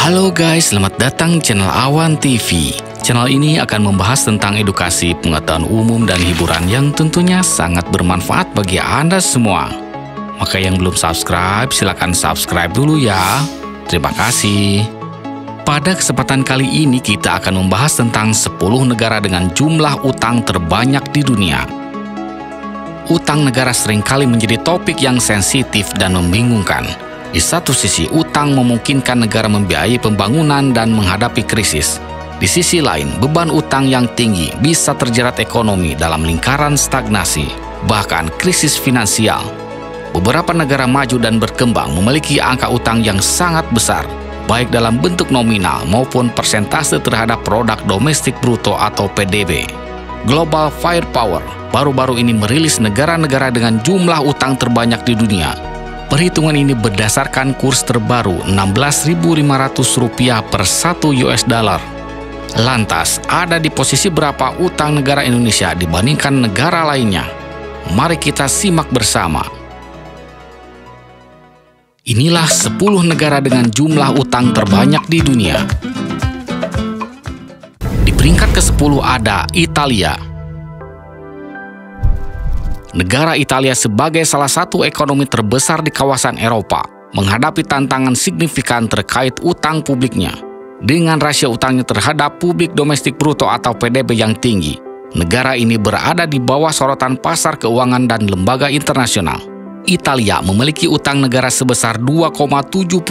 Halo guys, selamat datang channel Awan TV. Channel ini akan membahas tentang edukasi, pengetahuan umum, dan hiburan yang tentunya sangat bermanfaat bagi Anda semua. Maka yang belum subscribe, silakan subscribe dulu ya. Terima kasih. Pada kesempatan kali ini kita akan membahas tentang 10 negara dengan jumlah utang terbanyak di dunia. Utang negara seringkali menjadi topik yang sensitif dan membingungkan. Di satu sisi, utang memungkinkan negara membiayai pembangunan dan menghadapi krisis. Di sisi lain, beban utang yang tinggi bisa terjerat ekonomi dalam lingkaran stagnasi, bahkan krisis finansial. Beberapa negara maju dan berkembang memiliki angka utang yang sangat besar, baik dalam bentuk nominal maupun persentase terhadap produk domestik bruto atau PDB. Global Firepower baru-baru ini merilis negara-negara dengan jumlah utang terbanyak di dunia. Perhitungan ini berdasarkan kurs terbaru Rp16.500 per 1 US dollar. Lantas, ada di posisi berapa utang negara Indonesia dibandingkan negara lainnya? Mari kita simak bersama. Inilah 10 negara dengan jumlah utang terbanyak di dunia. Di peringkat ke-10 ada Italia. Negara Italia sebagai salah satu ekonomi terbesar di kawasan Eropa menghadapi tantangan signifikan terkait utang publiknya. Dengan rasio utangnya terhadap publik domestik bruto atau PDB yang tinggi, negara ini berada di bawah sorotan pasar keuangan dan lembaga internasional. Italia memiliki utang negara sebesar 2,75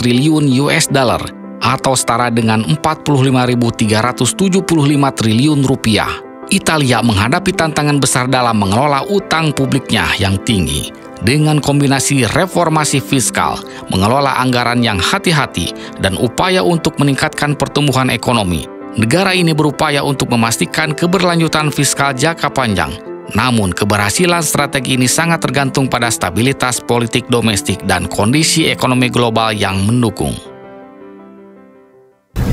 triliun US dollar atau setara dengan 45.375 triliun rupiah. Italia menghadapi tantangan besar dalam mengelola utang publiknya yang tinggi. Dengan kombinasi reformasi fiskal, mengelola anggaran yang hati-hati, dan upaya untuk meningkatkan pertumbuhan ekonomi, negara ini berupaya untuk memastikan keberlanjutan fiskal jangka panjang. Namun, keberhasilan strategi ini sangat tergantung pada stabilitas politik domestik dan kondisi ekonomi global yang mendukung.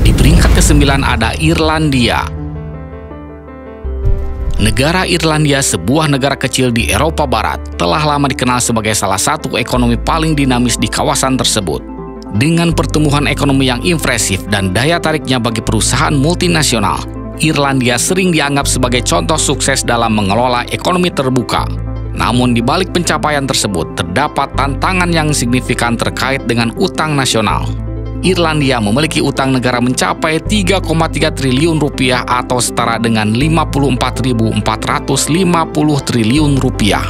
Di peringkat ke-9 ada Irlandia. Negara Irlandia, sebuah negara kecil di Eropa Barat, telah lama dikenal sebagai salah satu ekonomi paling dinamis di kawasan tersebut. Dengan pertumbuhan ekonomi yang impresif dan daya tariknya bagi perusahaan multinasional, Irlandia sering dianggap sebagai contoh sukses dalam mengelola ekonomi terbuka. Namun di balik pencapaian tersebut, terdapat tantangan yang signifikan terkait dengan utang nasional. Irlandia memiliki utang negara mencapai 3,3 triliun rupiah atau setara dengan 54.450 triliun rupiah.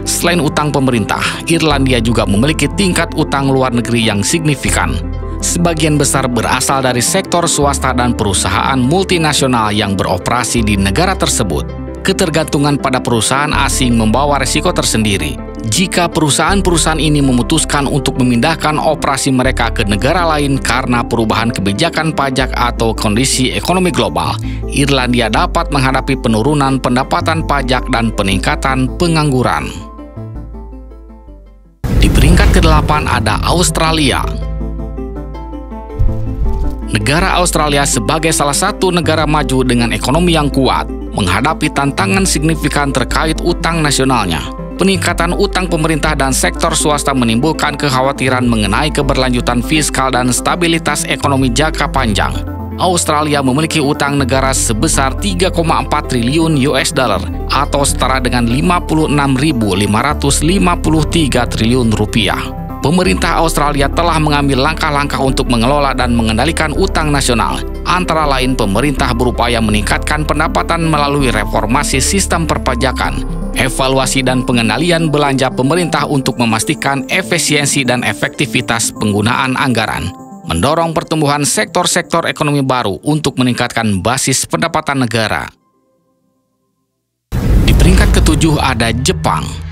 Selain utang pemerintah, Irlandia juga memiliki tingkat utang luar negeri yang signifikan. Sebagian besar berasal dari sektor swasta dan perusahaan multinasional yang beroperasi di negara tersebut. Ketergantungan pada perusahaan asing membawa risiko tersendiri. Jika perusahaan-perusahaan ini memutuskan untuk memindahkan operasi mereka ke negara lain karena perubahan kebijakan pajak atau kondisi ekonomi global, Irlandia dapat menghadapi penurunan pendapatan pajak dan peningkatan pengangguran. Di peringkat ke-8 ada Australia. Negara Australia sebagai salah satu negara maju dengan ekonomi yang kuat, menghadapi tantangan signifikan terkait utang nasionalnya. Peningkatan utang pemerintah dan sektor swasta menimbulkan kekhawatiran mengenai keberlanjutan fiskal dan stabilitas ekonomi jangka panjang. Australia memiliki utang negara sebesar 3,4 triliun US dollar atau setara dengan 56.553 triliun rupiah. Pemerintah Australia telah mengambil langkah-langkah untuk mengelola dan mengendalikan utang nasional. Antara lain, pemerintah berupaya meningkatkan pendapatan melalui reformasi sistem perpajakan, evaluasi dan pengendalian belanja pemerintah untuk memastikan efisiensi dan efektivitas penggunaan anggaran, mendorong pertumbuhan sektor-sektor ekonomi baru untuk meningkatkan basis pendapatan negara. Di peringkat ke-7 ada Jepang.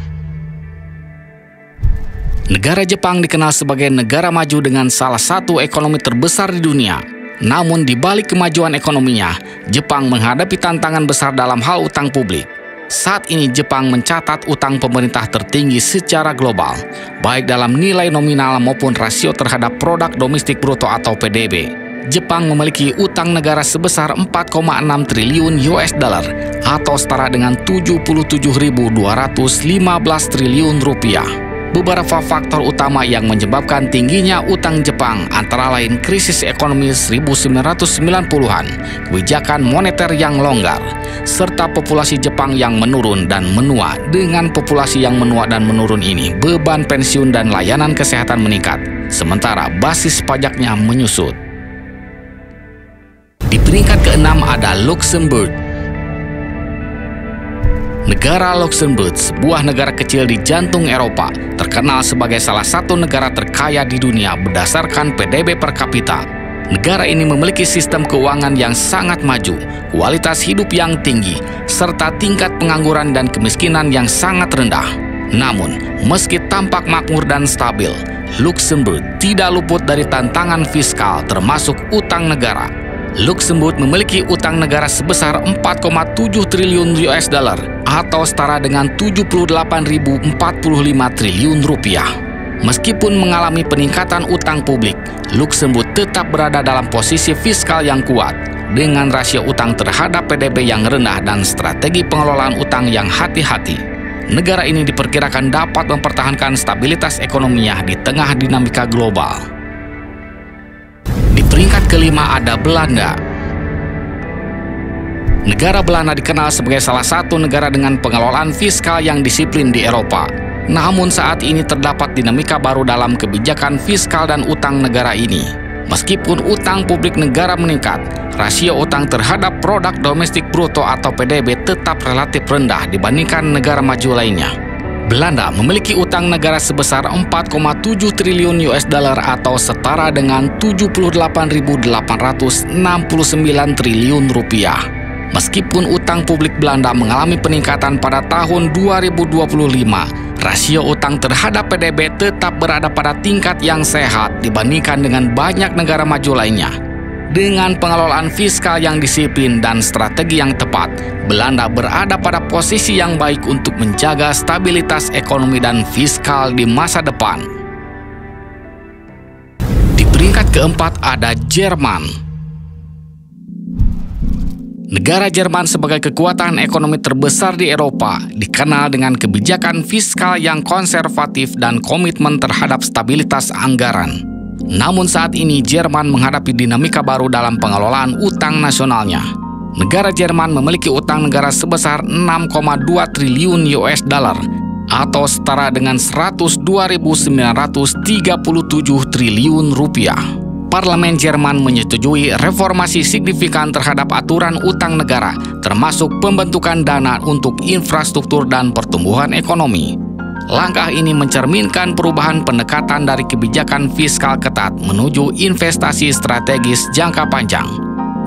Negara Jepang dikenal sebagai negara maju dengan salah satu ekonomi terbesar di dunia. Namun di balik kemajuan ekonominya, Jepang menghadapi tantangan besar dalam hal utang publik. Saat ini Jepang mencatat utang pemerintah tertinggi secara global, baik dalam nilai nominal maupun rasio terhadap produk domestik bruto atau PDB. Jepang memiliki utang negara sebesar 4,6 triliun US dollar atau setara dengan 77.215 triliun rupiah. Beberapa faktor utama yang menyebabkan tingginya utang Jepang antara lain krisis ekonomi 1990-an, kebijakan moneter yang longgar, serta populasi Jepang yang menurun dan menua. Dengan populasi yang menua dan menurun ini, beban pensiun dan layanan kesehatan meningkat, sementara basis pajaknya menyusut. Di peringkat ke-6 ada Luxembourg. Negara Luxembourg, sebuah negara kecil di jantung Eropa, terkenal sebagai salah satu negara terkaya di dunia berdasarkan PDB per kapita. Negara ini memiliki sistem keuangan yang sangat maju, kualitas hidup yang tinggi, serta tingkat pengangguran dan kemiskinan yang sangat rendah. Namun, meski tampak makmur dan stabil, Luxembourg tidak luput dari tantangan fiskal termasuk utang negara. Luxembourg memiliki utang negara sebesar 4,7 triliun US dollar atau setara dengan 78.045 triliun rupiah. Meskipun mengalami peningkatan utang publik, Luxembourg tetap berada dalam posisi fiskal yang kuat dengan rasio utang terhadap PDB yang rendah dan strategi pengelolaan utang yang hati-hati. Negara ini diperkirakan dapat mempertahankan stabilitas ekonominya di tengah dinamika global. Di peringkat kelima ada Belanda. Negara Belanda dikenal sebagai salah satu negara dengan pengelolaan fiskal yang disiplin di Eropa. Namun saat ini terdapat dinamika baru dalam kebijakan fiskal dan utang negara ini. Meskipun utang publik negara meningkat, rasio utang terhadap produk domestik bruto atau PDB tetap relatif rendah dibandingkan negara maju lainnya. Belanda memiliki utang negara sebesar 4,7 triliun US dollar atau setara dengan 78.869 triliun rupiah. Meskipun utang publik Belanda mengalami peningkatan pada tahun 2025, rasio utang terhadap PDB tetap berada pada tingkat yang sehat dibandingkan dengan banyak negara maju lainnya. Dengan pengelolaan fiskal yang disiplin dan strategi yang tepat, Belanda berada pada posisi yang baik untuk menjaga stabilitas ekonomi dan fiskal di masa depan. Di peringkat keempat ada Jerman. Negara Jerman sebagai kekuatan ekonomi terbesar di Eropa dikenal dengan kebijakan fiskal yang konservatif dan komitmen terhadap stabilitas anggaran. Namun saat ini Jerman menghadapi dinamika baru dalam pengelolaan utang nasionalnya. Negara Jerman memiliki utang negara sebesar 6,2 triliun US dollar atau setara dengan 102.937 triliun rupiah. Parlemen Jerman menyetujui reformasi signifikan terhadap aturan utang negara, termasuk pembentukan dana untuk infrastruktur dan pertumbuhan ekonomi. Langkah ini mencerminkan perubahan pendekatan dari kebijakan fiskal ketat menuju investasi strategis jangka panjang.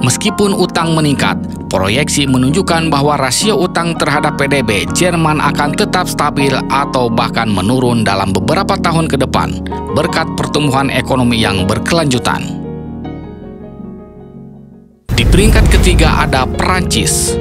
Meskipun utang meningkat, proyeksi menunjukkan bahwa rasio utang terhadap PDB Jerman akan tetap stabil atau bahkan menurun dalam beberapa tahun ke depan berkat pertumbuhan ekonomi yang berkelanjutan. Di peringkat ketiga ada Perancis.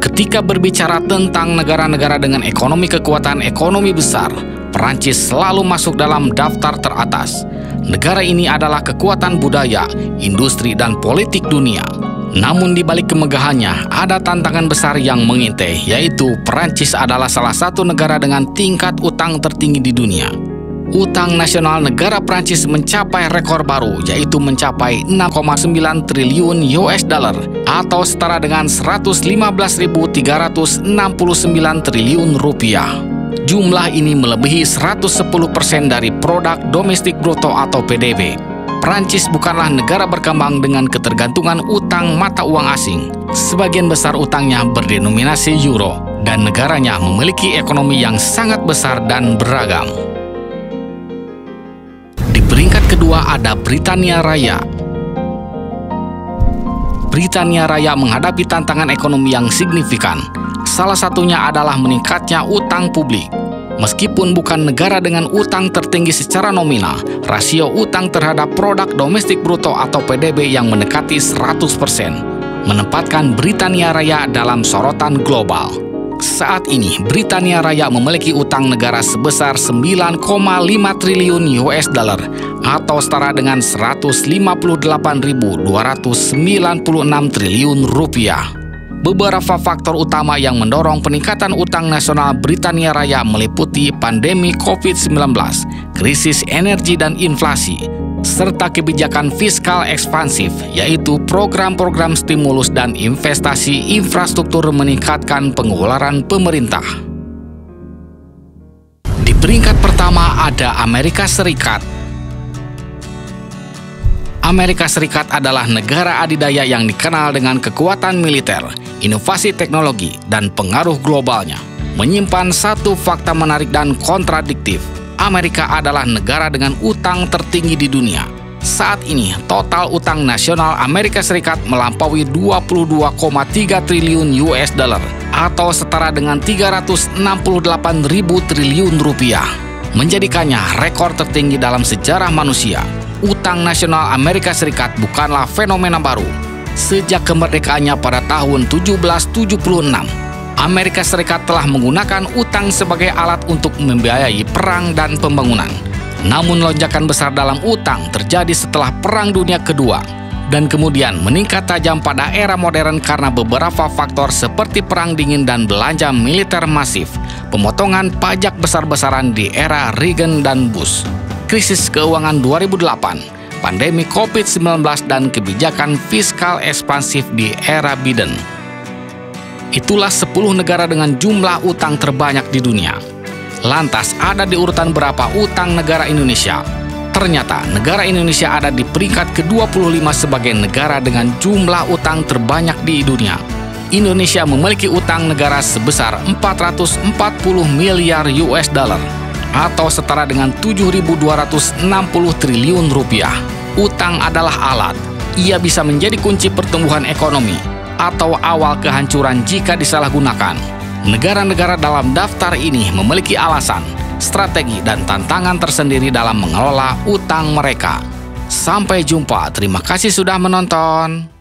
Ketika berbicara tentang negara-negara dengan kekuatan ekonomi besar, Perancis selalu masuk dalam daftar teratas. Negara ini adalah kekuatan budaya, industri, dan politik dunia. Namun di balik kemegahannya, ada tantangan besar yang mengintai, yaitu Perancis adalah salah satu negara dengan tingkat utang tertinggi di dunia. Utang nasional negara Prancis mencapai rekor baru, yaitu mencapai 6,9 triliun US dollar atau setara dengan 115.369 triliun rupiah. Jumlah ini melebihi 110% dari produk domestik bruto atau PDB. Prancis bukanlah negara berkembang dengan ketergantungan utang mata uang asing. Sebagian besar utangnya berdenominasi euro dan negaranya memiliki ekonomi yang sangat besar dan beragam. Di peringkat kedua ada Britania Raya. Britania Raya menghadapi tantangan ekonomi yang signifikan. Salah satunya adalah meningkatnya utang publik. Meskipun bukan negara dengan utang tertinggi secara nominal, rasio utang terhadap produk domestik bruto atau PDB yang mendekati 100% menempatkan Britania Raya dalam sorotan global. Saat ini, Britania Raya memiliki utang negara sebesar 9,5 triliun US dollar atau setara dengan 158.296 triliun rupiah. Beberapa faktor utama yang mendorong peningkatan utang nasional Britania Raya meliputi pandemi COVID-19, krisis energi dan inflasi, serta kebijakan fiskal ekspansif, yaitu program-program stimulus dan investasi infrastruktur meningkatkan pengeluaran pemerintah. Di peringkat pertama ada Amerika Serikat. Amerika Serikat adalah negara adidaya yang dikenal dengan kekuatan militer, inovasi teknologi, dan pengaruh globalnya. Menyimpan satu fakta menarik dan kontradiktif. Amerika adalah negara dengan utang tertinggi di dunia. Saat ini, total utang nasional Amerika Serikat melampaui 22,3 triliun US dollar atau setara dengan 368.000 triliun rupiah. Menjadikannya rekor tertinggi dalam sejarah manusia. Utang nasional Amerika Serikat bukanlah fenomena baru. Sejak kemerdekaannya pada tahun 1776, Amerika Serikat telah menggunakan utang sebagai alat untuk membiayai perang dan pembangunan. Namun lonjakan besar dalam utang terjadi setelah Perang Dunia Kedua dan kemudian meningkat tajam pada era modern karena beberapa faktor seperti Perang Dingin dan belanja militer masif, pemotongan pajak besar-besaran di era Reagan dan Bush, krisis keuangan 2008, pandemi COVID-19, dan kebijakan fiskal ekspansif di era Biden. Itulah 10 negara dengan jumlah utang terbanyak di dunia. Lantas ada di urutan berapa utang negara Indonesia? Ternyata negara Indonesia ada di peringkat ke-25 sebagai negara dengan jumlah utang terbanyak di dunia. Indonesia memiliki utang negara sebesar 440 miliar US dollar atau setara dengan 7.260 triliun rupiah. Utang adalah alat. Ia bisa menjadi kunci pertumbuhan ekonomi atau awal kehancuran jika disalahgunakan. Negara-negara dalam daftar ini memiliki alasan, strategi, dan tantangan tersendiri dalam mengelola utang mereka. Sampai jumpa, terima kasih sudah menonton.